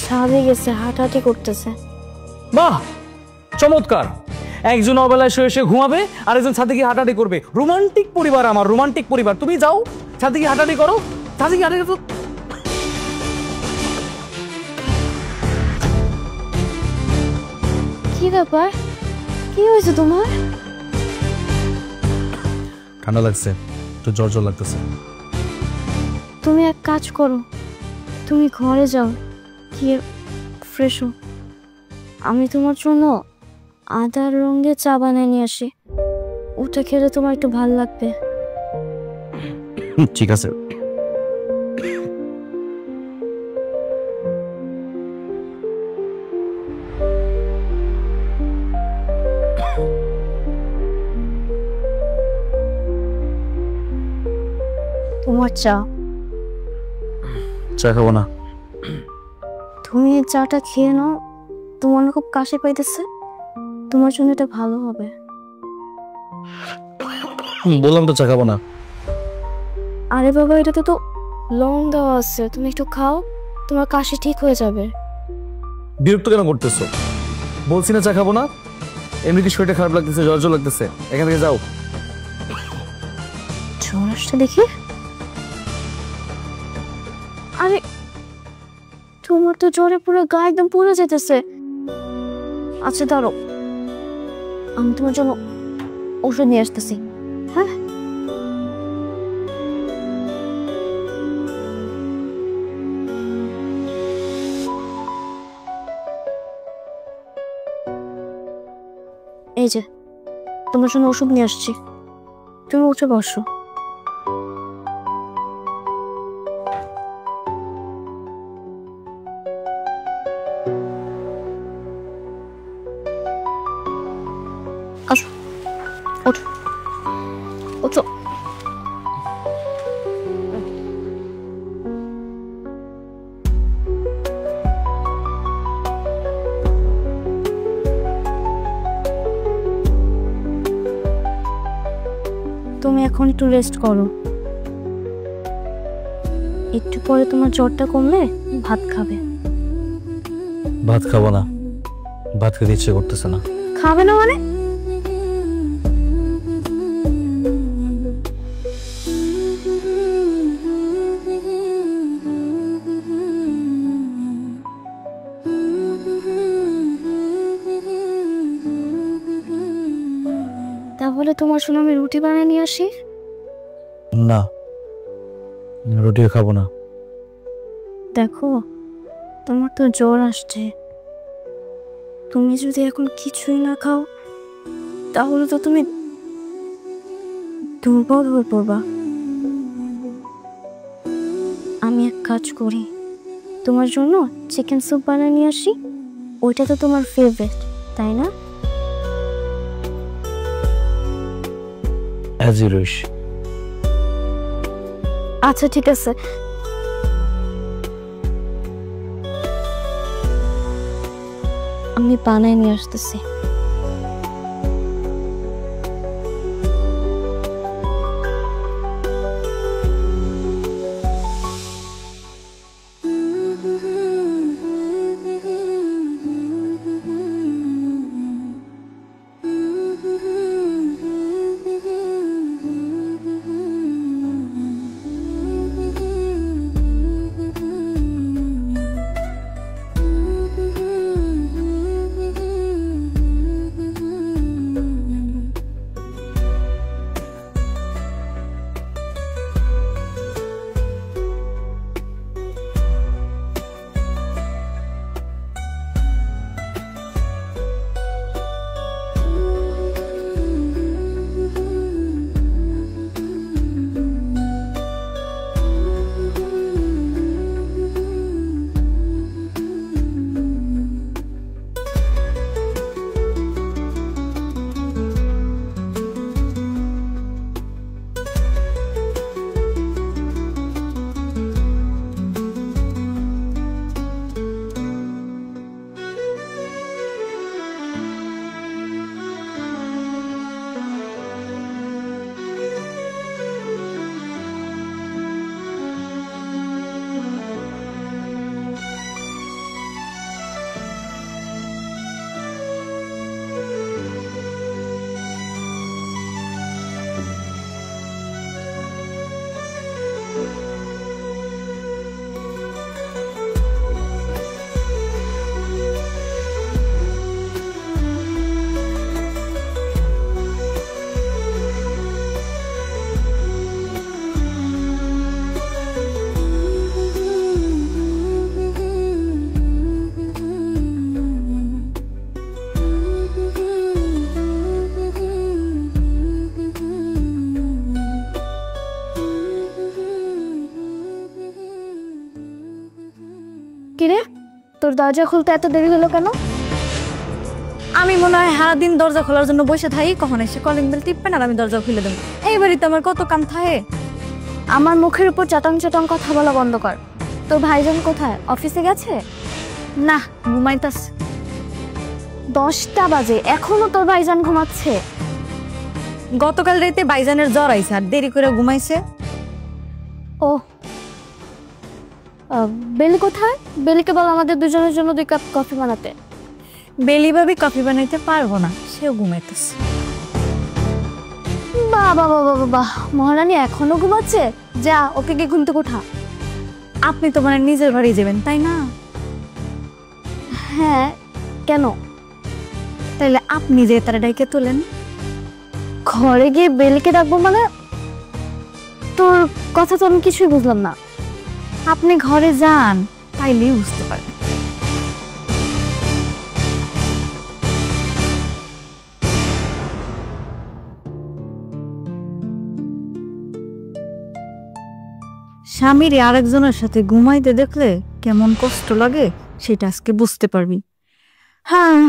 ছাদে গেছে, হাঁটাহাঁটি করতেছে। বাহ, চমৎকার। একজন অবেলায় শুয়ে শুয়ে ঘুমাবে, আরেকজন ছাদে গিয়ে হাঁটাহাঁটি করবে। রোমান্টিক পরিবার আমার, রোমান্টিক পরিবার। তুমি যাও ছাদে গিয়ে হাঁটাহাঁটি করো, ছাদে গিয়ে হাঁটাহাঁটি করো। কি ব্যাপার, কি হয়েছে তোমার? ঠান্ডা লাগছে, একটু জ্বর জ্বর লাগতেছে। তুমি এক কাজ করো, তুমি ঘরে যাও, গিয়ে ফ্রেশ হো। আমি তোমার জন্য আদার রঙে চা বানিয়ে নিয়ে আসি, ওটা খেলে তোমার একটু ভালো লাগবে। ঠিক আছে। তোমার চা। চা খাবো না। তুমি এই চাটা খেয়ে নাও, তোমার না খুব কাশি পাইতেছে, তোমার জন্য এটা ভালো হবে। বললাম তো চা খাবো না। আরে বাবা, এটাতে তো লং দেওয়া আছে, তুমি একটু খাও, তোমার কাশি ঠিক হয়ে যাবে। বিরক্ত কেন করতেছো? বলছি না চা খাবো না। এমনি কি শরীরটা খারাপ লাগতেছে, জ্বর জ্বর লাগতেছে, এখান থেকে যাও। জ্বর আসছে দেখি। আরে তোমার তো জ্বরে পুরো গা একদম পুড়ে যেতেছে। আচ্ছা দাঁড়ো, আমি তোমার জন্য ওষুধ নিয়ে আসতেছি। হ্যাঁ, এই যে তোমার জন্য ওষুধ নিয়ে আসছি, তুমি উঠে বসো। আসো, ওঠো ওঠো। তুমি এখন একটু রেস্ট করো, একটু পরে তোমার জ্বরটা কমলে ভাত খাবে। ভাত খাবো না, ভাত খেতে ইচ্ছে করতেছে না। খাবে না মানে? তাহলে তোমার জন্য আমি রুটি বানিয়ে নিয়ে আসি। না, রুটিও খাবো না। দেখো, তোমার তো জ্বর আসছে, তুমি যদি এখন কিছুই না খাও তাহলে তো তুমি দুর্বল হয়ে পড়বা। আমি এক কাজ করি, তোমার জন্য চিকেন স্যুপ বানিয়ে নিয়ে আসি, ওইটা তো তোমার ফেভারিট, তাই না? As you wish. আচ্ছা ঠিক আছে, আমি বানায় নিয়ে আসতেছি। তোর দরজা খুলতে এত দেরি হলো কেন? আমি মনে হয় সারাদিন দরজা খোলার জন্য বসে থাকি, কখন এসে কলিং বেল টিপবেন আর আমি দরজা খুলে দেবো। এই বাড়িতে আমার কত কাম থাকে। আমার মুখের উপর চটং চটং কথা বলা বন্ধ কর। তোর ভাইজান কোথায়? অফিসে গেছে? না, ঘুমাইতাছে। 10টা বাজে, এখনো তোর ভাইজান ঘুমাচ্ছে? গতকাল রাতে ভাইজানের জ্বর আইছে আর দেরি করে ঘুমাইছে। ও বেলি কোথায়? বেলিকে বল আমাদের দুজনের জন্য 2 কাপ কফি বানাতে। বেলি ভাবি কফি বানাইতে পারবো না, সেও ঘুমাইতেছে। বাবা বাবা বাবা, মহারানী এখনো ঘুমাচ্ছে? যা ওকে গিয়ে ঘুম থেকে উঠা। আপনি তো মানে নিজের বাড়ি যাবেন তাই না? হ্যাঁ, কেন? তাইলে আপনি যে তারা ডাইকে তোলেন। ঘরে গিয়ে বেলিকে ডাকবো মানে? তোর কথা তো আমি কিছুই বুঝলাম না। আপনি ঘরে যান, তাইলেই বুঝতে পারবেন। স্বামীর আরেকজনের সাথে ঘুমাইতে দেখলে কেমন কষ্ট লাগে সেটা আজকে বুঝতে পারবি। হ্যাঁ,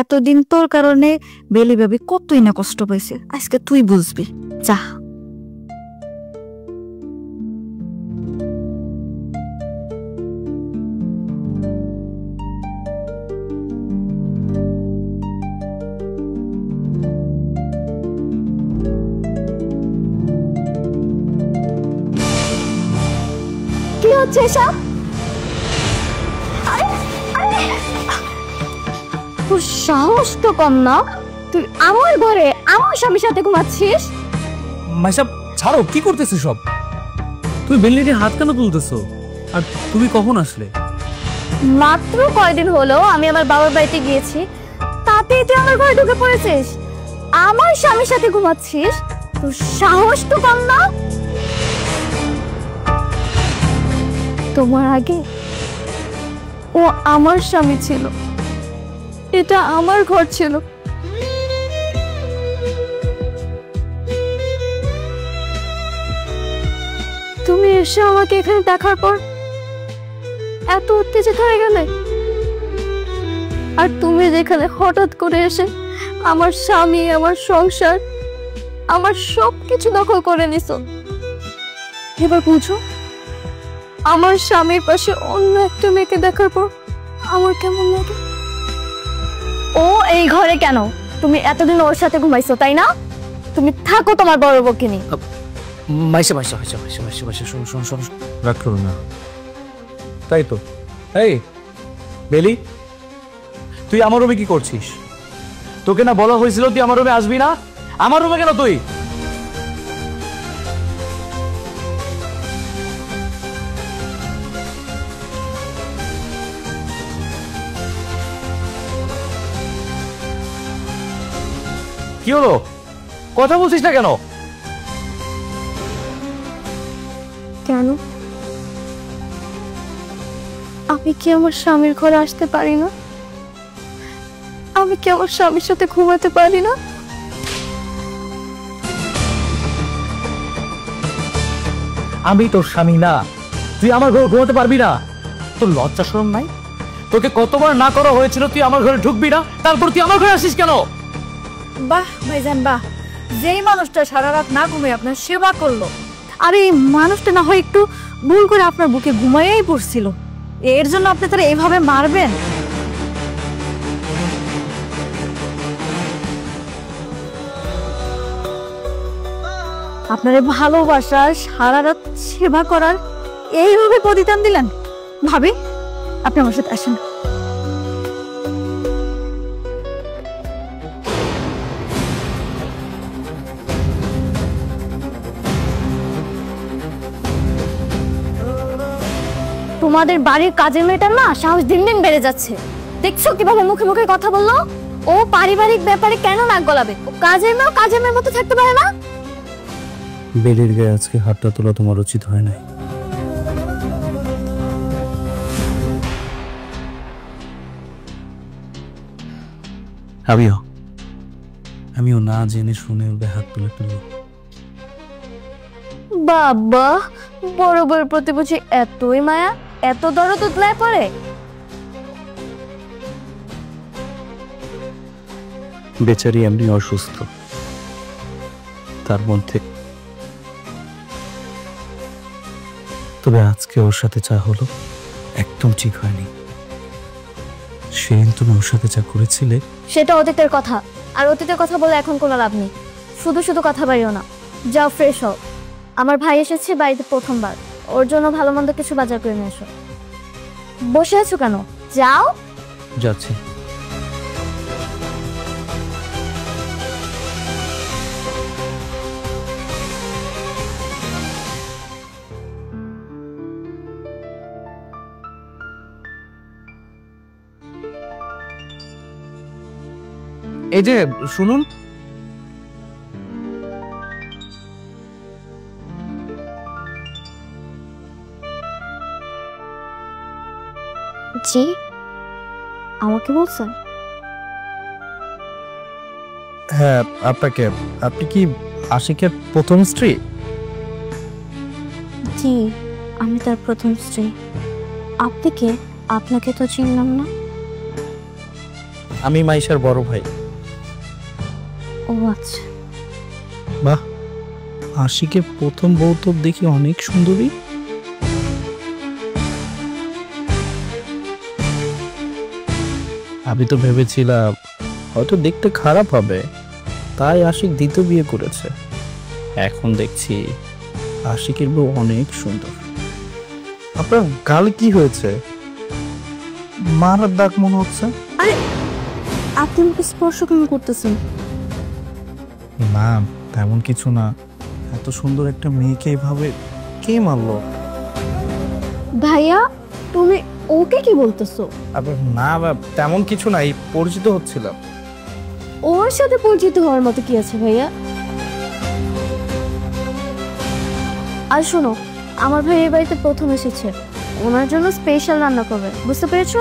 এতদিন তোর কারণে বেলি ভাবি কতই না কষ্ট পাইছে, আজকে তুই বুঝবি। যা। কি হচ্ছে এসব? তোর সাহস তো কম না, তুই আমার ঘরে আমার স্বামীর সাথে ঘুমাচ্ছিস? মাইসাব ছাড়ো, কি করতেছিস সব? তুমি বেল্লিটি হাত কেন তুলতেছো? আর তুমি কখন আসলে? মাত্র কয়দিন হলো আমি আমার বাবার বাড়িতে গিয়েছি, তাতেই তুই আমার ঘরে ঢুকে পড়েছিস, আমার স্বামীর সাথে ঘুমাচ্ছিস? তোর সাহস তো কম না। তোমার আগে ও আমার স্বামী ছিল, এটা আমার ঘর ছিল। তুমি এসে আমাকে এখানে দেখার পর এত উত্তেজিত হয়ে গেলে, আর তুমি যেখানে হঠাৎ করে এসে আমার স্বামী, আমার সংসার, আমার সবকিছু দখল করে নিছো। এবার বুঝো আমার স্বামীর পাশে অন্য একটা মেয়েকে দেখার পর আমার কেমন লাগে। ও এই ঘরে কেন? তুমি এতদিন ওর সাথে ঘুমাইছো তাই না? তুমি থাকো তোমার বড় বউকে নিয়ে। মাইসা মাইসা মাইসা মাইসা মাইসা মাইসা শোন শোন শোন, রাগ করো না। তাই তো। এই বেলি, তুই আমার রুমে কি করছিস? তোকে না বলা হয়েছিল তুই আমার রুমে আসবি না? আমার রুমে কেন তুই? কি হলো, কথা বলছিস না কেন? কেন? আমি কি আমার স্বামীর ঘরে আসতে পারি না? আমি কি আমার স্বামীর সাথে ঘুমাতে পারি না? আমি তোর স্বামী না, তুই আমার ঘরে ঘুমাতে পারবি না? তোর লজ্জা শরম নাই? তোকে কতবার না করা হয়েছিল তুই আমার ঘরে ঢুকবি না, তারপর তুই আমার ঘরে আসিস কেন? বাহ ভাইজান বাহ, যেই মানুষটা সারা রাত না ঘুমিয়ে আপনার সেবা করলো, আর এই মানুষটা না হয় একটু ভুল করে আপনার বুকে ঘুমাইয়াই পড়ছিল, এর জন্য আপনি তারা এইভাবে মারবেন? আপনার ভালোবাসা, সারা রাত সেবা করার এইভাবে প্রতিদান দিলেন? ভাবি, আপনি আমার সাথে আসেন। তোমাদের বাড়ির কাজের মেয়েটার না সাহস দিন দিন বেড়ে যাচ্ছে। দেখছো কিভাবে মুখে মুখে কথা বললো? ও পারিবারিক ব্যাপারে কেন নাক গলাবে? কাজের মেয়ের মতো থাকতে পারে না? বেলির গায়ে আজকে হাতটা তোলা তোমার উচিত হয় নাই। আমিও না জেনে শুনে ওর গায়ে হাত তুলে তুলব। বাবা, বড় বউয়ের প্রতি বুঝি এতই মায়া, এত দরদ উতলায় পড়ে? বেচারি এমনি অসুস্থ, তার মধ্যে তবে আজকে ওর সাথে যা হলো একদম ঠিক হয়নি। সেদিন তুমি ওর সাথে যা করেছিলে সেটা অতীতের কথা, আর অতীতের কথা বলে এখন কোনো লাভ নেই। শুধু শুধু কথা বাড়িও না, যাও ফ্রেশ হও। আমার ভাই এসেছে বাড়িতে প্রথমবার, ওর জন্য ভালো মন্দ কিছু বাজার করে নিয়ে এসো। বসে আছো কেন, যাও। যাচ্ছি। এই যে শুনুন, জি, আমাকে বলছেন? হ্যাঁ আপনাকে। আপনি কি আশিকের প্রথম স্ত্রী? জি, আমি তার প্রথম স্ত্রী। আপনি কে? আপনাকে তো চিনলাম না। আমি মাইশার বড় ভাই। ও আচ্ছা। বাহ, আশিকের প্রথম বউ তো দেখি অনেক সুন্দরী। আমি তো ভেবেছিলাম হয়তো দেখতে খারাপ হবে, তাই আশিক দ্বিতীয় বিয়ে করেছে। এখন দেখছি আশিকের বউ অনেক সুন্দর। আপনার গালে কি হয়েছে? মারার দাগ মনে হচ্ছে। আরে আপনি আমাকে স্পর্শ কেন করতেছেন? না তেমন কিছু না, এত সুন্দর একটা মেয়েকে এভাবে কে মারলো? ভাইয়া তুমি ওকে কি বলতেছো? না তেমন কিছু নাই, পরিচিত হচ্ছিলাম। ওর সাথে পরিচিত হওয়ার মতো কি আছে ভাইয়া? আর শোনো, আমার ভাই এই বাড়িতে প্রথম এসেছে, ওনার জন্য স্পেশাল রান্না করবে, বুঝতে পেরেছো?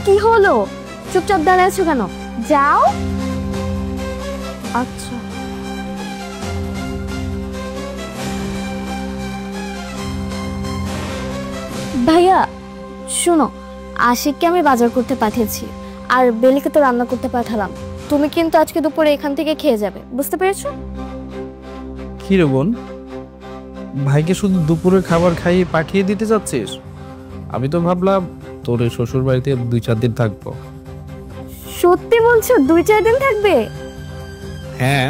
কি হলো, চুপচাপ দাঁড়িয়ে আছো কেন? যাও। আচ্ছা। ভাইয়া শোনো, আশিককে আমি বাজার করতে পাঠিয়েছি, আর বেলিকে তো রান্না করতে পাঠালাম। তুমি কিন্তু আজকে দুপুরে এখান থেকে খেয়ে যাবে, বুঝতে পেরেছো? কি রে বোন, ভাইকে শুধু দুপুরের খাবার খাইয়ে পাঠিয়ে দিতে যাচ্ছিস? আমি তো ভাবলাম তোর শ্বশুর বাড়িতে 2-4 দিন থাকবো। সত্যি বলছো 2-4 দিন থাকবে? হ্যাঁ,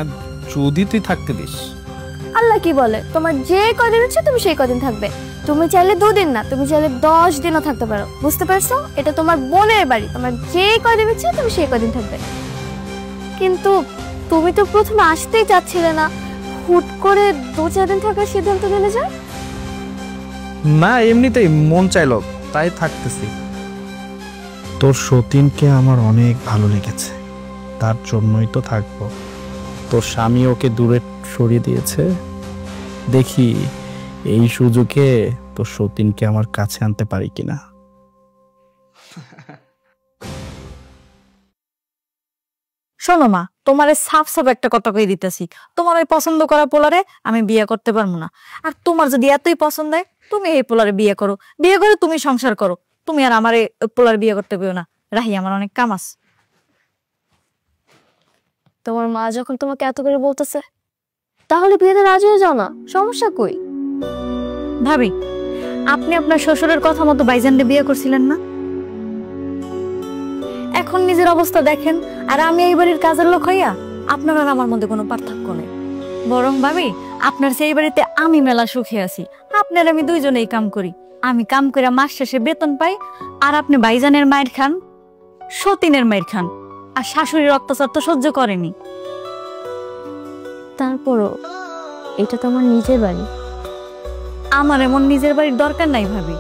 যদি তুই থাকতে দিস। আল্লাহ কি বলে, তোমার যে কদিন ইচ্ছে তুমি সেই কদিন থাকবে। তুমি চাইলে 2 দিন না, তুমি চাইলে 10 দিনও থাকতে পারো, বুঝতে পারছো? এটা তোমার বোনের বাড়ি, তোমার যে কদিন ইচ্ছে তুমি সেই কদিন থাকবে। কিন্তু তুমি তো প্রথমে আসতেই চাচ্ছিলে না, হুট করে 2-4 দিন থাকার সিদ্ধান্ত নিলে যে? না এমনিতেই মন চাইলো তাই থাকতেছি। তোর সতীনকে আমার অনেক ভালো লেগেছে, তার জন্যই তো থাকবো। তোর স্বামী ওকে দূরে সরিয়ে দিয়েছে, দেখি এই সুযোগে তোর সতীনকে আমার কাছে আনতে পারি কিনা। শোনো মা, তোমার সাফ সাফ একটা কথা কই দিতেছি, তোমার ওই পছন্দ করা পোলারে আমি বিয়ে করতে পারবো না। আর তোমার যদি এতই পছন্দ হয়, তুমি এই পোলারে বিয়ে করো, বিয়ে করে তুমি সংসার করো। তুমি আর আমার এই পোলারে বিয়ে করতে পেও না। রাহি, আমার অনেক কাম আছে। তোমার মা যখন তোমাকে এত করে বলতেছে, তাহলে বিয়েতে রাজি হয়ে যাও না, সমস্যা কই? ভাবি, আপনি আপনার শ্বশুরের কথা মতো বাইজানকে বিয়ে করছিলেন না? এখন নিজের অবস্থা দেখেন, আর আমি এই বাড়ির কাজের লোক হইয়া আপনার আর আমার মধ্যে কোনো পার্থক্য নেই। বরং ভাবি, আপনার সেই বাড়িতে আমি মেলা সুখে আছি। আপনার আমি দুইজনেই কাম করি, আমি কাম করে মাস শেষে বেতন পাই, আর আপনি ভাইজানের মায়ের খান, সতীনের মায়ের খান, আর শাশুড়ির অত্যাচার তো সহ্য করেনি। তারপরও এটা তো আমার নিজের বাড়ি। আমার এমন নিজের বাড়ির দরকার নাই ভাবি,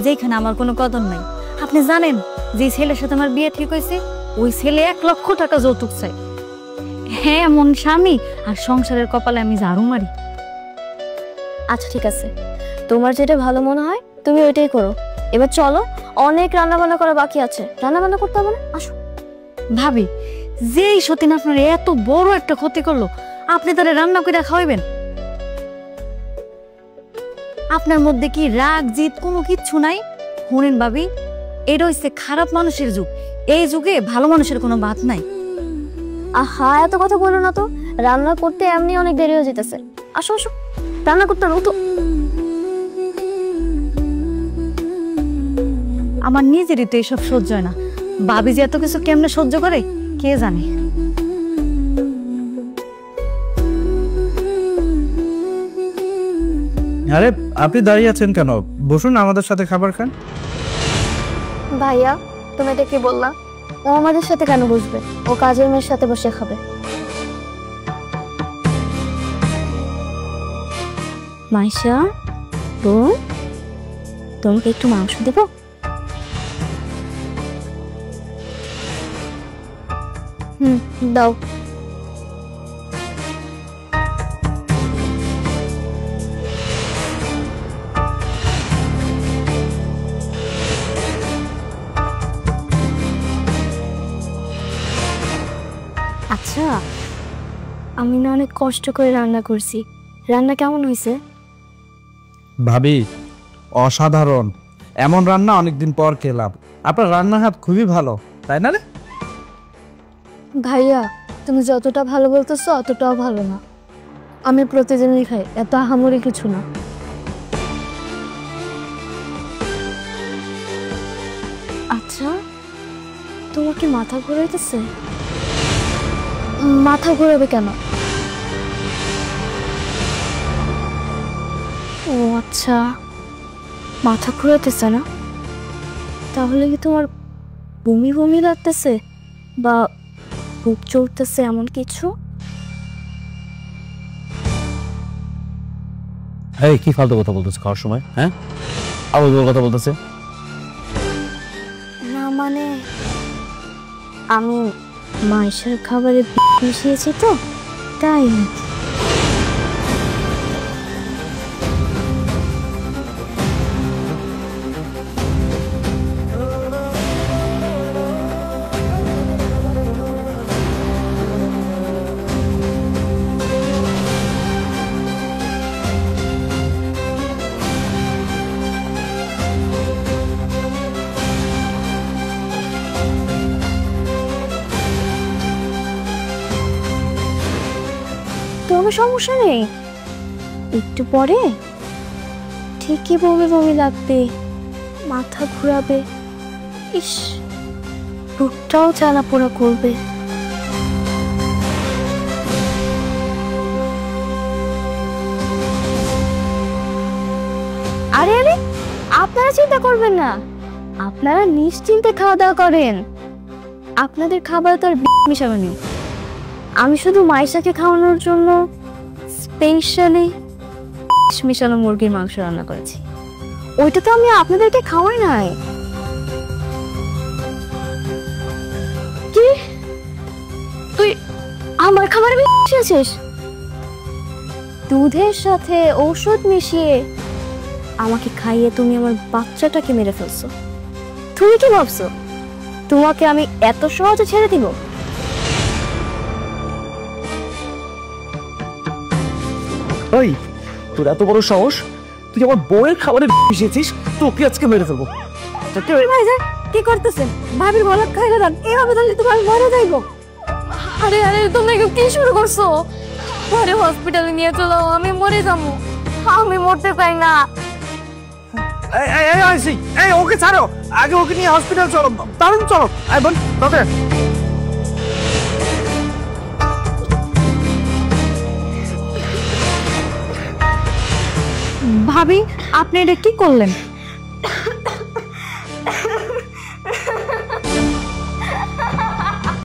যেখানে আমার কোনো কদর নাই। আপনি জানেন যে ছেলের সাথে আমার বিয়ে ঠিক হয়েছে, ওই ছেলে 1 লক্ষ টাকা যৌতুক চাই। হ্যাঁ, এমন স্বামী আর সংসারের কপালে আমি ঝাড়ু মারি। আচ্ছা ঠিক আছে, তোমার যেটা ভালো মনে হয় তুমি ওইটাই করো। এবার চলো, অনেক রান্না বান্না করা বাকি আছে। রান্না বান্না করতে হবে না, আসো। ভাবি, যেই সতীন আপনার এত বড় একটা ক্ষতি করলো, আপনি তারা রান্না করে খাওয়াবেন? আপনার মধ্যে কি রাগ জিত কোনো কিচ্ছু নাই? শুনেন ভাবি, এটা হচ্ছে খারাপ মানুষের যুগ। এই যুগে ভালো মানুষের কোনো বাত নাই। আহা এত কথা বলো না তো, রান্না করতে এমনি অনেক দেরি হয়ে যেতেছে। আসো আসো, রান্না করতে হবে তো। আমার নিজেরই তো এসব সহ্য হয় না, ভাবি যে এত কিছু কেমনে সহ্য করে কে জানে। আরে আপনি দাঁড়িয়ে আছেন কেন? বসুন, আমাদের সাথে খাবার খান। ভাইয়া তুমি এটা কি বললা? ও আমাদের সাথে কেন বসবে? ও কাজের মেয়ের সাথে বসে খাবে। মাইশা বোন, তোমাকে একটু মাংস দেব? দাও। আচ্ছা, আমি না অনেক কষ্ট করে রান্না করছি, রান্না কেমন হয়েছে? ভাবি অসাধারণ, এমন রান্না অনেকদিন পর খেলাম। আপনার রান্নার হাত খুবই ভালো, তাই না রে? ভাইয়া তুমি যতটা ভালো বলতেছো অতটাও ভালো না। আমি প্রতিদিনই খাই, এত আহামরি কিছু না। আচ্ছা, তোমার কি মাথা ঘুরাইতেছে? মাথা ঘোরাবে কেন? ও আচ্ছা, মাথা ঘুরাতেছে না? তাহলে কি তোমার বমি বমি লাগতেছে বা বুক চড়তেছে এমন কিছু? এই কি ফালতু কথা বলতেছে খাওয়ার সময়? হ্যাঁ, আবার কথা বলতেছে। না মানে আমি মাইশার খাবারে মিশিয়েছি তো, তাই। কোনো সমস্যা নেই, একটু পরে ঠিকই বমি বমি লাগবে, মাথা ঘুরাবে, ইস বুকটাও জ্বালা পোড়া করবে। আরে আরে, আপনারা চিন্তা করবেন না, আপনারা নিশ্চিন্তে খাওয়া দাওয়া করেন। আপনাদের খাবার তো আর মিশাবে না। আমি শুধু মাইশাকে খাওয়ানোর জন্য স্পেশালি মিশানো মুরগির মাংস রান্না করেছি। ওইটা তো আমি আপনাদেরকে খাওয়াই নাই। কি তুই আমার খাবারে মিশিয়েছিস? দুধের সাথে ঔষধ মিশিয়ে আমাকে খাইয়ে তুমি আমার বাচ্চাটাকে মেরে ফেলছো। তুমি কি ভাবছো তোমাকে আমি এত সহজে ছেড়ে দিব? ওই তোর এত বড় সাহস, তুই আমার বউয়ের খাবারে মিশিয়েছিস, তোকে আজকে মেরে ফেলবো। কি করতেছেন? ভাবির গলা খাইলে দেন, এইভাবে তাহলে তোমার মরে যাইবো। আরে আরে তোমরা কি শুরু করছো? আরে হসপিটালে নিয়ে চলো, আমি মরে যাবো। আমি মরতে চাই না। ওকে ছাড়ো, আগে ওকে নিয়ে হসপিটাল চলো, দারুণ চলো। বোন তবে ভাবি আপনি এটা কি করলেন?